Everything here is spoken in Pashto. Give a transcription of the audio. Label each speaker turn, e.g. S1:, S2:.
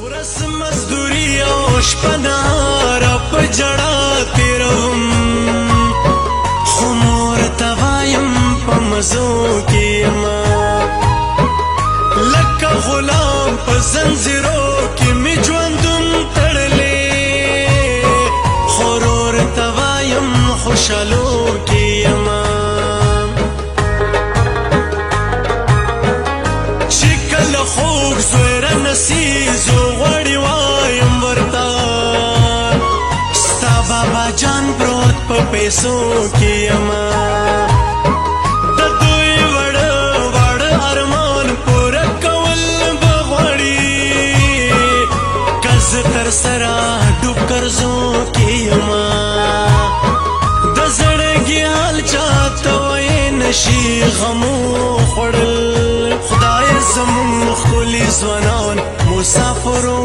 S1: ورس مزدوری او شپه نهاره په ژړا تېروم خو مور ته وایم په مزو کې یمه لکه غلام په زنځیرو کې مې ژوندون تړلی خو ورور ته وایم خوشحالو کې یمه چې کله خوږ زوی رانسیزو غواړي وایم ورته ستا بابا جان پروت په پیسو کې یمه د دوی وړه واړه ارمان پوره کول به غواړي که زه تر سره ډوب کرزو کې یمه د زړګي حال چاته ویې نشي غمو خوړل خدای زمون ښکلي ځوانان مسافرو